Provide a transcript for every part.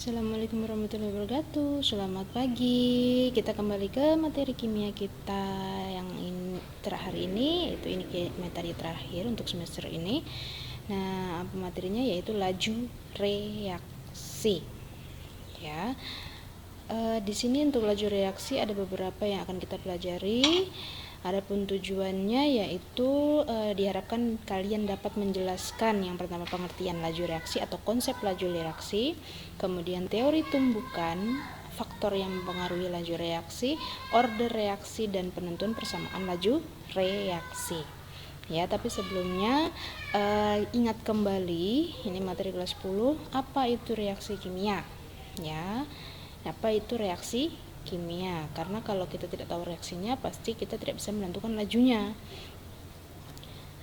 Assalamualaikum warahmatullahi wabarakatuh. Selamat pagi. Kita kembali ke materi kimia kita yang terakhir ini, yaitu ini materi terakhir untuk semester ini. Nah, materinya yaitu laju reaksi. Ya. Di sini untuk laju reaksi ada beberapa yang akan kita pelajari. Adapun tujuannya yaitu diharapkan kalian dapat menjelaskan yang pertama pengertian laju reaksi atau konsep laju reaksi, kemudian teori tumbukan, faktor yang mempengaruhi laju reaksi, order reaksi, dan penentuan persamaan laju reaksi. Ya, tapi sebelumnya ingat kembali ini materi kelas 10, apa itu reaksi kimia? Ya. Apa itu reaksi kimia? Karena kalau kita tidak tahu reaksinya, pasti kita tidak bisa menentukan lajunya.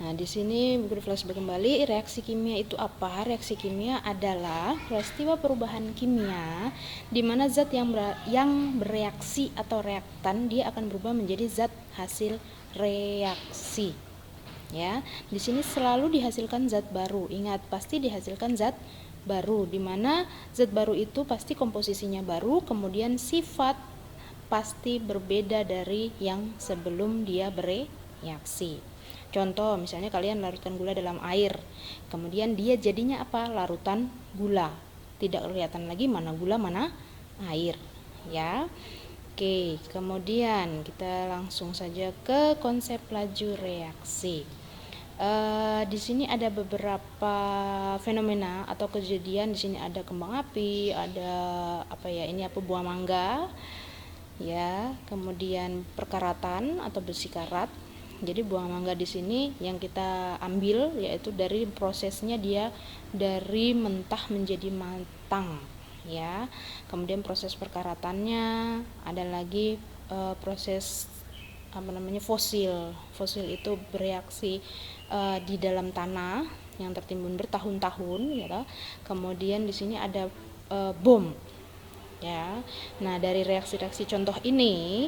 Nah, di sini buku flashback kembali. Reaksi kimia itu apa? Reaksi kimia adalah peristiwa perubahan kimia di mana zat yang bereaksi atau reaktan dia akan berubah menjadi zat hasil reaksi. Ya, di sini selalu dihasilkan zat baru. Ingat, pasti dihasilkan zat baru, di mana zat baru itu pasti komposisinya baru, kemudian sifat pasti berbeda dari yang sebelum dia bereaksi. Contoh, misalnya kalian larutkan gula dalam air, kemudian dia jadinya apa? Larutan gula. Tidak kelihatan lagi mana gula, mana air, ya. Oke, kemudian kita langsung saja ke konsep laju reaksi. Di sini ada beberapa fenomena atau kejadian. Di sini ada kembang api, ada buah mangga, ya. Kemudian perkaratan atau besi karat. Jadi buah mangga di sini yang kita ambil yaitu dari prosesnya dia dari mentah menjadi matang, ya. Kemudian proses perkaratannya ada lagi proses fosil itu bereaksi di dalam tanah yang tertimbun bertahun-tahun, ya. Kemudian di sini ada bom, ya. Nah, dari reaksi-reaksi contoh ini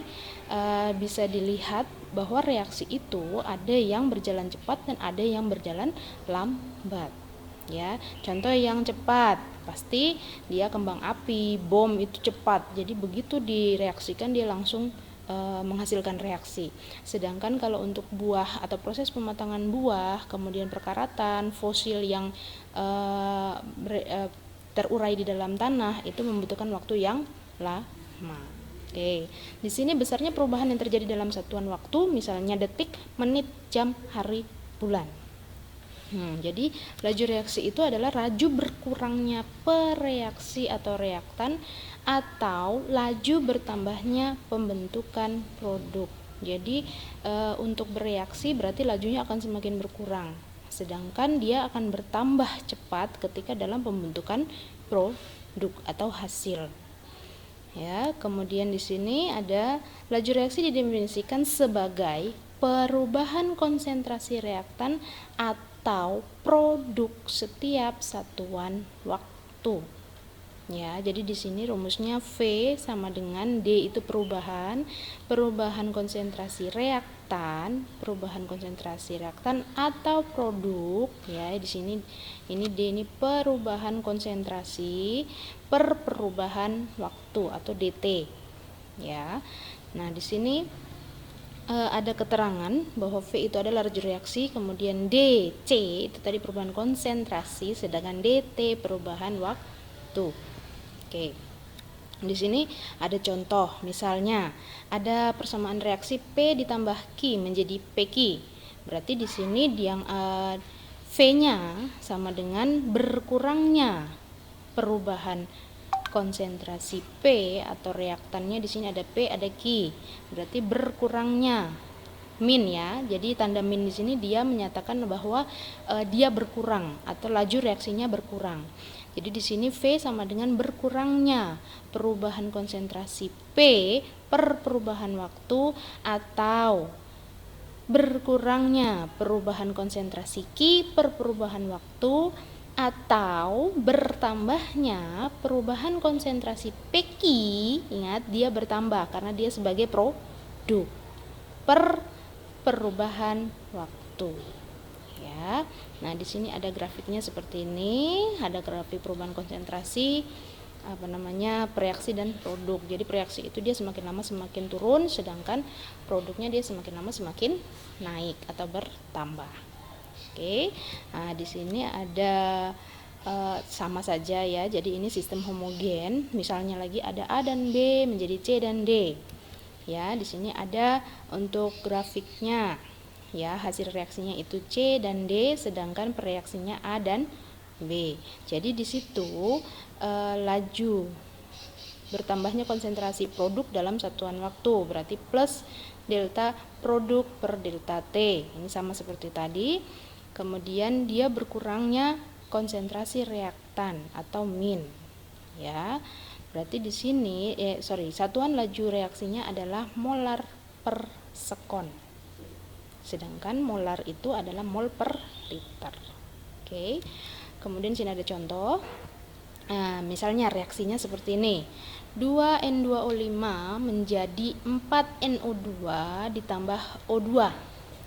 bisa dilihat bahwa reaksi itu ada yang berjalan cepat dan ada yang berjalan lambat, ya. Contoh yang cepat pasti dia kembang api, bom itu cepat, jadi begitu direaksikan dia langsung menghasilkan reaksi. Sedangkan kalau untuk buah atau proses pematangan buah, kemudian perkaratan, fosil yang terurai di dalam tanah itu membutuhkan waktu yang lama. Oke, di sini besarnya perubahan yang terjadi dalam satuan waktu, misalnya detik, menit, jam, hari, bulan. Jadi laju reaksi itu adalah laju berkurangnya pereaksi atau reaktan atau laju bertambahnya pembentukan produk. Jadi untuk bereaksi berarti lajunya akan semakin berkurang, sedangkan dia akan bertambah cepat ketika dalam pembentukan produk atau hasil. Ya, kemudian di sini ada laju reaksi didefinisikan sebagai perubahan konsentrasi reaktan atau produk setiap satuan waktu. Ya, jadi di sini rumusnya V sama dengan D itu perubahan konsentrasi reaktan atau produk, ya. Di sini ini D ini perubahan konsentrasi per perubahan waktu atau DT, ya. Nah, di sini ada keterangan bahwa V itu adalah laju reaksi, kemudian DC itu tadi perubahan konsentrasi, sedangkan DT perubahan waktu. Oke. Di sini ada contoh, misalnya ada persamaan reaksi P ditambah Q menjadi PQ. Berarti di sini yang V-nya sama dengan berkurangnya perubahan konsentrasi P atau reaktannya. Di sini ada P, ada Q. Berarti berkurangnya min, ya. Jadi tanda min di sini dia menyatakan bahwa dia berkurang atau laju reaksinya berkurang. Jadi di sini V sama dengan berkurangnya perubahan konsentrasi P per perubahan waktu atau berkurangnya perubahan konsentrasi Q per perubahan waktu atau bertambahnya perubahan konsentrasi PQ. Ingat, dia bertambah karena dia sebagai produk per perubahan waktu, ya. Nah, di sini ada grafiknya seperti ini, ada grafik perubahan konsentrasi preaksi dan produk. Jadi preaksi itu dia semakin lama semakin turun, sedangkan produknya dia semakin lama semakin naik atau bertambah. Oke. Nah, di sini ada sama saja ya. Jadi ini sistem homogen. Misalnya lagi ada A dan B menjadi C dan D. Ya, di sini ada untuk grafiknya. Ya, hasil reaksinya itu C dan D, sedangkan reaksinya A dan B. Jadi di situ laju bertambahnya konsentrasi produk dalam satuan waktu berarti plus delta produk per delta T. Ini sama seperti tadi. Kemudian dia berkurangnya konsentrasi reaktan atau min. Ya. Berarti di sini satuan laju reaksinya adalah molar per sekon. Sedangkan molar itu adalah mol per liter. Oke. Kemudian sini ada contoh. Nah, misalnya reaksinya seperti ini. 2N2O5 menjadi 4NO2 ditambah O2.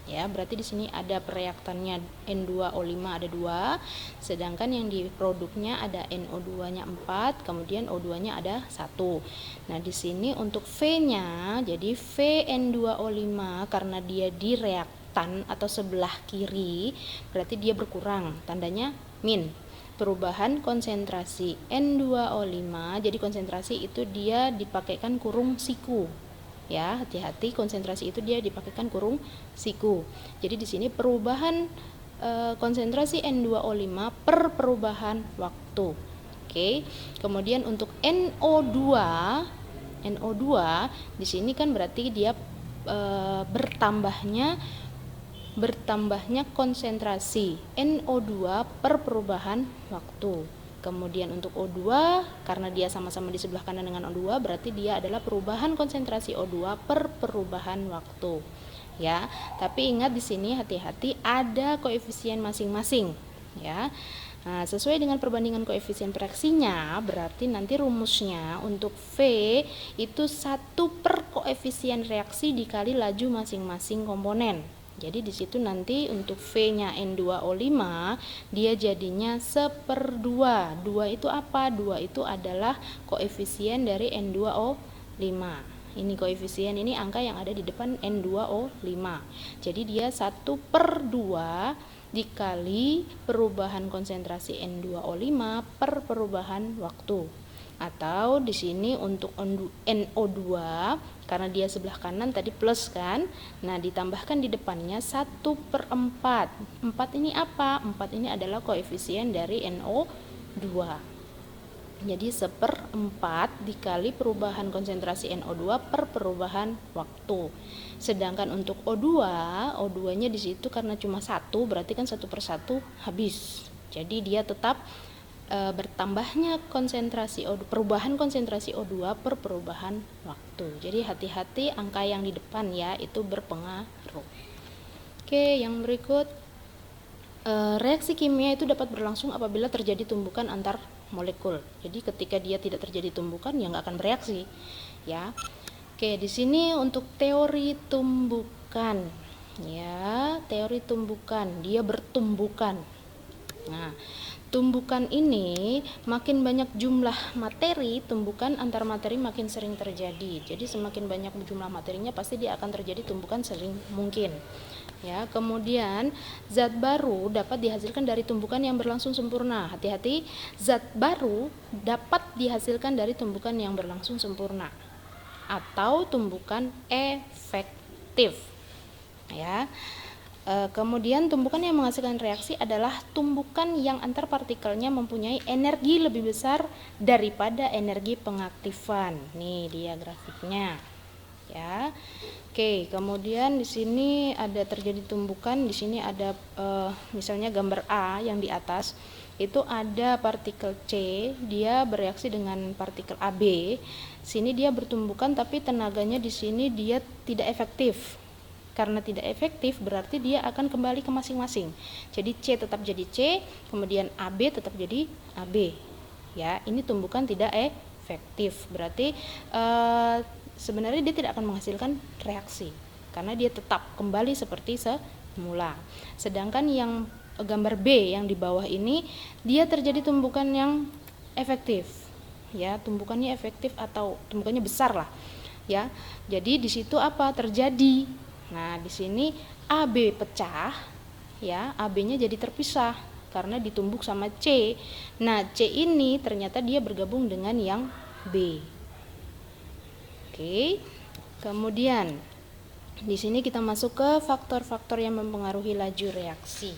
Ya, berarti di sini ada reaktannya N2O5 ada 2, sedangkan yang di produknya ada NO2-nya 4, kemudian O2-nya ada 1. Nah, di sini untuk V-nya, jadi VN2O5 karena dia di reaktan atau sebelah kiri, berarti dia berkurang, tandanya min. Perubahan konsentrasi N2O5, jadi konsentrasi itu dia dipakaikan kurung siku. Ya, hati-hati, konsentrasi itu dia dipakaikan kurung siku. Jadi di sini perubahan konsentrasi N2O5 per perubahan waktu. Oke. Kemudian untuk NO2 di sini kan berarti dia bertambahnya konsentrasi NO2 per perubahan waktu. Kemudian untuk O2 karena dia sama-sama di sebelah kanan dengan O2 berarti dia adalah perubahan konsentrasi O2 per perubahan waktu. Ya, tapi ingat di sini hati-hati ada koefisien masing-masing, ya. Nah, sesuai dengan perbandingan koefisien reaksinya, berarti nanti rumusnya untuk V itu 1 per koefisien reaksi dikali laju masing-masing komponen. Jadi di situ nanti untuk V-nya N2O5 dia jadinya 1/2. 2 itu apa? 2 itu adalah koefisien dari N2O5. Ini koefisien, ini angka yang ada di depan N2O5. Jadi dia 1/2 dikali perubahan konsentrasi N2O5 per perubahan waktu. Atau di sini untuk NO2 karena dia sebelah kanan tadi plus kan, nah ditambahkan di depannya 1/4. 4 ini apa? 4 ini adalah koefisien dari NO2. Jadi 1/4 dikali perubahan konsentrasi NO2 per perubahan waktu. Sedangkan untuk O2-nya di situ karena cuma 1 berarti kan 1/1 habis. Jadi dia tetap bertambahnya perubahan konsentrasi O2 per perubahan waktu. Jadi hati-hati angka yang di depan ya, itu berpengaruh. Oke, yang berikut, reaksi kimia itu dapat berlangsung apabila terjadi tumbukan antar molekul. Jadi ketika dia tidak terjadi tumbukan ya nggak akan bereaksi, ya. Oke, di sini untuk teori tumbukan, ya, teori tumbukan dia bertumbukan. Nah, tumbukan ini makin banyak jumlah materi, tumbukan antar materi makin sering terjadi. Jadi semakin banyak jumlah materinya pasti dia akan terjadi tumbukan sering mungkin. Ya, kemudian zat baru dapat dihasilkan dari tumbukan yang berlangsung sempurna. Hati-hati, zat baru dapat dihasilkan dari tumbukan yang berlangsung sempurna atau tumbukan efektif. Ya. Kemudian tumbukan yang menghasilkan reaksi adalah tumbukan yang antar partikelnya mempunyai energi lebih besar daripada energi pengaktifan. Nih dia grafiknya, ya. Oke, kemudian di sini ada terjadi tumbukan. Di sini ada misalnya gambar A yang di atas itu ada partikel C, dia bereaksi dengan partikel AB. Sini dia bertumbukan tapi tenaganya di sini dia tidak efektif. Karena tidak efektif berarti dia akan kembali ke masing-masing. Jadi C tetap jadi C, kemudian AB tetap jadi AB. Ya, ini tumbukan tidak efektif. Berarti sebenarnya dia tidak akan menghasilkan reaksi karena dia tetap kembali seperti semula. Sedangkan yang gambar B yang di bawah ini dia terjadi tumbukan yang efektif. ya, tumbukannya efektif atau tumbukannya besar lah, ya. Jadi di situ apa terjadi? Nah, di sini AB pecah, ya, AB-nya jadi terpisah karena ditumbuk sama C. Nah, C ini ternyata dia bergabung dengan yang B. Oke. Kemudian di sini kita masuk ke faktor-faktor yang mempengaruhi laju reaksi.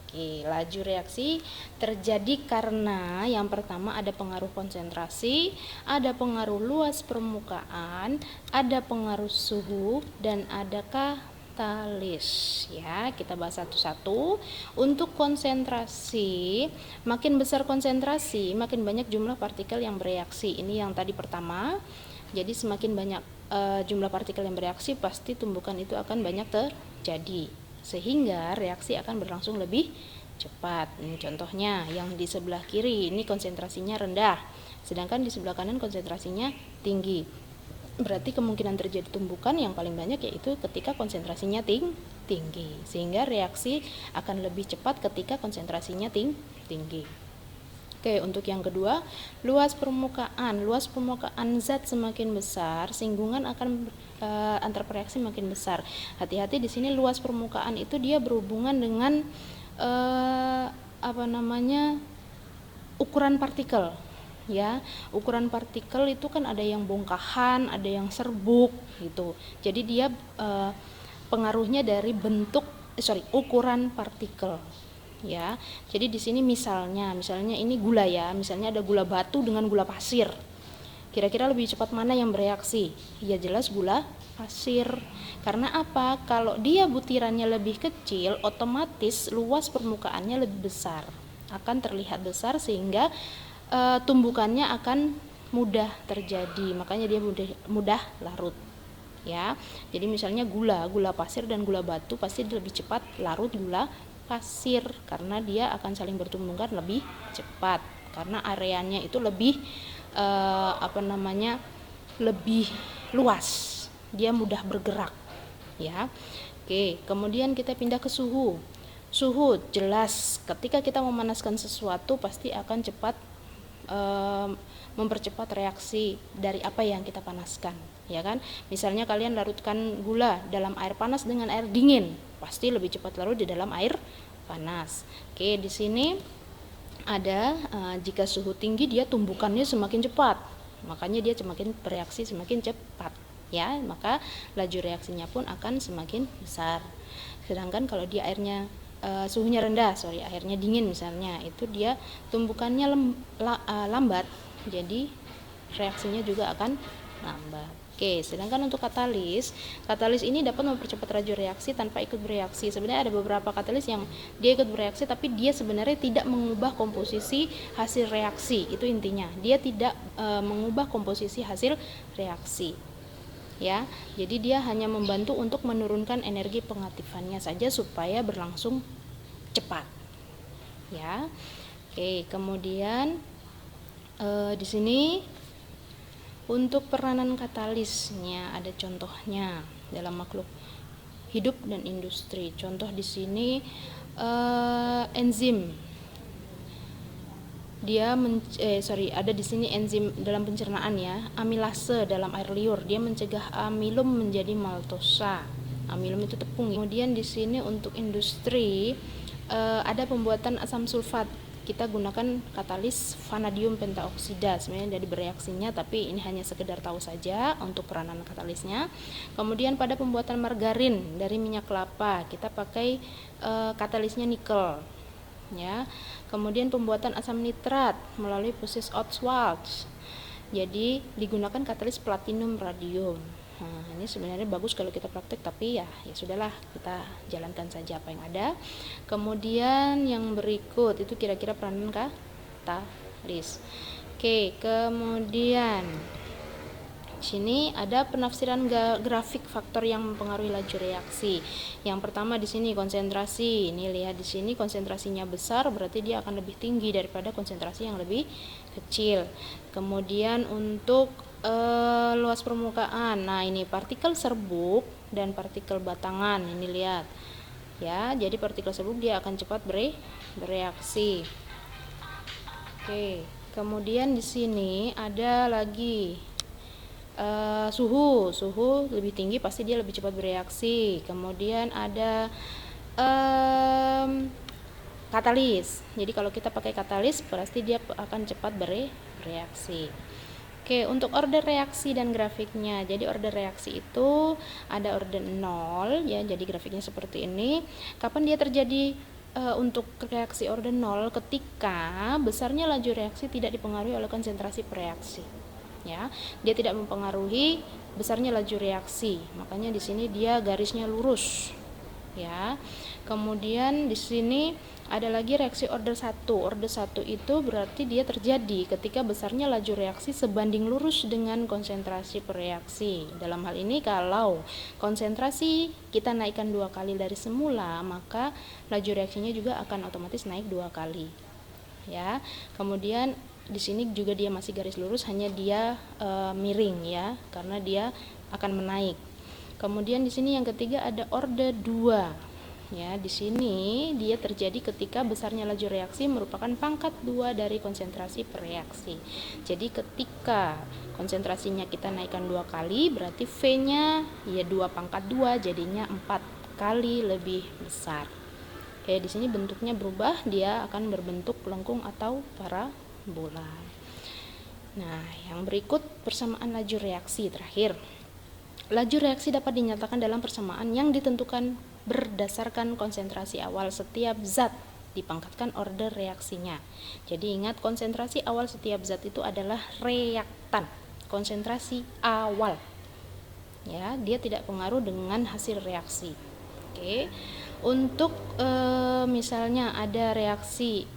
Oke, laju reaksi terjadi karena yang pertama ada pengaruh konsentrasi, ada pengaruh luas permukaan, ada pengaruh suhu, dan ada katalis. Ya, kita bahas satu-satu. Untuk konsentrasi, makin besar konsentrasi, makin banyak jumlah partikel yang bereaksi. Ini yang tadi pertama. Jadi semakin banyak jumlah partikel yang bereaksi, pasti tumbukan itu akan banyak terjadi, sehingga reaksi akan berlangsung lebih cepat. Ini contohnya yang di sebelah kiri, ini konsentrasinya rendah, sedangkan di sebelah kanan konsentrasinya tinggi. Berarti kemungkinan terjadi tumbukan yang paling banyak yaitu ketika konsentrasinya tinggi, sehingga reaksi akan lebih cepat ketika konsentrasinya tinggi. Oke, untuk yang kedua, luas permukaan zat semakin besar, singgungan akan antar reaksi makin besar. Hati-hati di sini luas permukaan itu dia berhubungan dengan ukuran partikel. Ya, ukuran partikel itu kan ada yang bongkahan, ada yang serbuk gitu. Jadi dia pengaruhnya dari ukuran partikel. Ya, jadi di sini misalnya ini gula ya, misalnya ada gula batu dengan gula pasir. Kira-kira lebih cepat mana yang bereaksi? Ya jelas gula pasir. Karena apa? Kalau dia butirannya lebih kecil, otomatis luas permukaannya lebih besar, akan terlihat besar sehingga tumbukannya akan mudah terjadi. Makanya dia mudah larut. Ya, jadi misalnya gula pasir dan gula batu pasti lebih cepat larut gula pasir karena dia akan saling bertumbukan lebih cepat karena areanya itu lebih lebih luas, dia mudah bergerak ya. Oke, kemudian kita pindah ke suhu. Jelas ketika kita memanaskan sesuatu pasti akan cepat mempercepat reaksi dari apa yang kita panaskan, ya kan? Misalnya kalian larutkan gula dalam air panas dengan air dingin, pasti lebih cepat larut di dalam air panas. Oke, di sini ada jika suhu tinggi dia tumbukannya semakin cepat, makanya dia semakin bereaksi semakin cepat, ya, maka laju reaksinya pun akan semakin besar. Sedangkan kalau dia airnya suhunya rendah, airnya dingin misalnya, itu dia tumbukannya lambat, jadi reaksinya juga akan lambat. Oke, sedangkan untuk katalis ini dapat mempercepat laju reaksi tanpa ikut bereaksi. Sebenarnya ada beberapa katalis yang dia ikut bereaksi tapi dia sebenarnya tidak mengubah komposisi hasil reaksi. Itu intinya, dia tidak mengubah komposisi hasil reaksi. Ya, jadi dia hanya membantu untuk menurunkan energi pengaktifannya saja supaya berlangsung cepat. Ya, oke. Kemudian di sini untuk peranan katalisnya ada contohnya dalam makhluk hidup dan industri. Contoh di sini enzim. Ada di sini enzim dalam pencernaan ya, amilase dalam air liur, dia mencegah amilum menjadi maltosa. Amilum itu tepung. Kemudian di sini untuk industri ada pembuatan asam sulfat. Kita gunakan katalis vanadium pentaoksida. Sebenarnya dari bereaksinya, tapi ini hanya sekedar tahu saja untuk peranan katalisnya. Kemudian pada pembuatan margarin dari minyak kelapa, kita pakai katalisnya nikel. Ya, kemudian pembuatan asam nitrat melalui proses Ostwald, jadi digunakan katalis platinum radium. Nah, ini sebenarnya bagus kalau kita praktek, tapi ya sudahlah, kita jalankan saja apa yang ada. Kemudian yang berikut itu kira-kira peranan katalis. Oke, kemudian sini ada penafsiran grafik faktor yang mempengaruhi laju reaksi. Yang pertama di sini konsentrasi. Ini lihat di sini konsentrasinya besar, berarti dia akan lebih tinggi daripada konsentrasi yang lebih kecil. Kemudian untuk luas permukaan. Nah, ini partikel serbuk dan partikel batangan. Ini lihat. Ya, jadi partikel serbuk dia akan cepat bereaksi. Oke. Kemudian di sini ada lagi suhu lebih tinggi pasti dia lebih cepat bereaksi. Kemudian ada katalis. Jadi kalau kita pakai katalis pasti dia akan cepat bereaksi. Oke, untuk order reaksi dan grafiknya. Jadi order reaksi itu ada order 0 ya. Jadi grafiknya seperti ini. Kapan dia terjadi untuk reaksi order 0? Ketika besarnya laju reaksi tidak dipengaruhi oleh konsentrasi pereaksi. Ya, dia tidak mempengaruhi besarnya laju reaksi. Makanya di sini dia garisnya lurus. Ya. Kemudian di sini ada lagi reaksi order 1. Order 1 itu berarti dia terjadi ketika besarnya laju reaksi sebanding lurus dengan konsentrasi pereaksi. Dalam hal ini kalau konsentrasi kita naikkan 2 kali dari semula, maka laju reaksinya juga akan otomatis naik 2 kali. Ya. Kemudian di sini juga dia masih garis lurus, hanya dia miring ya, karena dia akan menaik. Kemudian di sini yang ketiga ada order 2. Ya, di sini dia terjadi ketika besarnya laju reaksi merupakan pangkat 2 dari konsentrasi pereaksi. Jadi ketika konsentrasinya kita naikkan 2 kali, berarti V-nya ya 2 pangkat 2, jadinya 4 kali lebih besar. Oke, di sini bentuknya berubah, dia akan berbentuk lengkung atau parabola. Nah, yang berikut persamaan laju reaksi terakhir. Laju reaksi dapat dinyatakan dalam persamaan yang ditentukan berdasarkan konsentrasi awal setiap zat dipangkatkan order reaksinya. Jadi ingat, konsentrasi awal setiap zat itu adalah reaktan, konsentrasi awal. Ya, dia tidak pengaruh dengan hasil reaksi. Oke. Untuk misalnya ada reaksi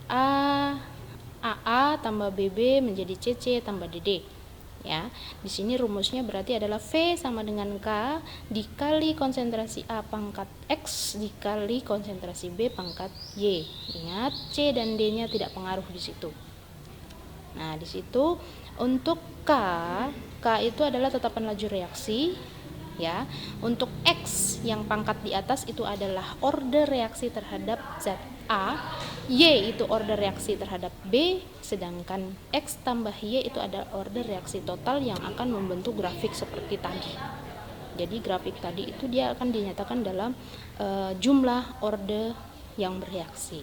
AA tambah BB menjadi CC tambah DD. Ya, di sini rumusnya berarti adalah V sama dengan K dikali konsentrasi A pangkat X dikali konsentrasi B pangkat Y. Ingat, C dan D-nya tidak pengaruh di situ. Nah, di situ untuk K itu adalah tetapan laju reaksi. Ya, untuk X yang pangkat di atas itu adalah order reaksi terhadap zat A, Y itu order reaksi terhadap B, sedangkan X tambah Y itu adalah order reaksi total yang akan membentuk grafik seperti tadi. Jadi grafik tadi itu dia akan dinyatakan dalam jumlah order yang bereaksi.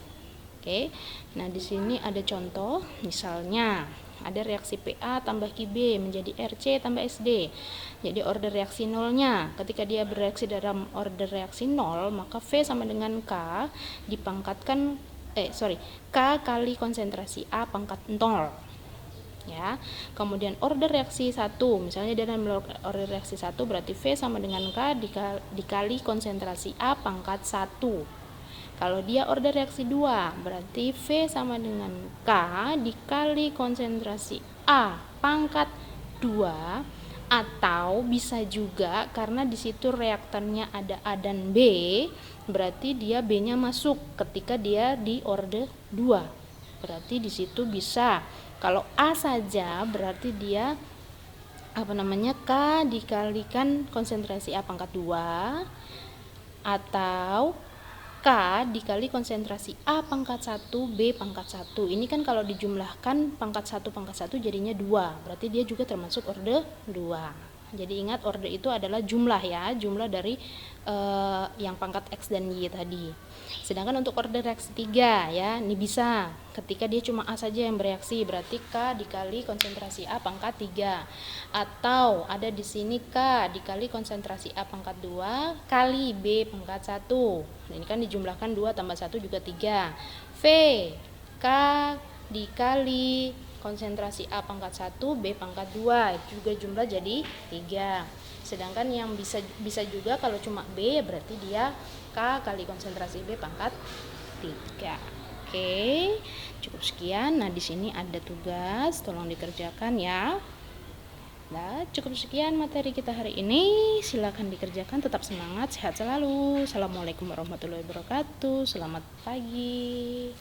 Oke. Nah, di sini ada contoh, misalnya ada reaksi PA tambah QB menjadi RC tambah SD. Jadi order reaksi nolnya, ketika dia bereaksi dalam order reaksi 0, maka V sama dengan K dipangkatkan K kali konsentrasi A pangkat 0. Ya. Kemudian order reaksi 1, misalnya dalam order reaksi 1 berarti V sama dengan K dikali konsentrasi A pangkat 1. Kalau dia order reaksi 2, berarti V sama dengan K dikali konsentrasi A pangkat 2, atau bisa juga karena di situ reaktannya ada A dan B, berarti dia B-nya masuk ketika dia di order 2. Berarti di situ bisa kalau A saja berarti dia K dikalikan konsentrasi A pangkat 2, atau K dikali konsentrasi A pangkat 1, B pangkat 1. Ini kan kalau dijumlahkan pangkat 1 jadinya 2. Berarti dia juga termasuk order 2. Jadi ingat, order itu adalah jumlah ya, jumlah dari yang pangkat X dan Y tadi. Sedangkan untuk order reaksi 3 ya, ini bisa ketika dia cuma A saja yang bereaksi, berarti K dikali konsentrasi A pangkat 3. Atau ada di sini K dikali konsentrasi A pangkat 2 kali B pangkat 1. Ini kan dijumlahkan 2 tambah 1 juga 3. V K dikali konsentrasi A pangkat 1 B pangkat 2 juga jumlah jadi 3. Sedangkan yang bisa juga kalau cuma B berarti dia K kali konsentrasi B pangkat 3. Oke, cukup sekian. Nah, di sini ada tugas, tolong dikerjakan ya. Nah, cukup sekian materi kita hari ini. Silakan dikerjakan, tetap semangat, sehat selalu. Assalamualaikum warahmatullahi wabarakatuh. Selamat pagi.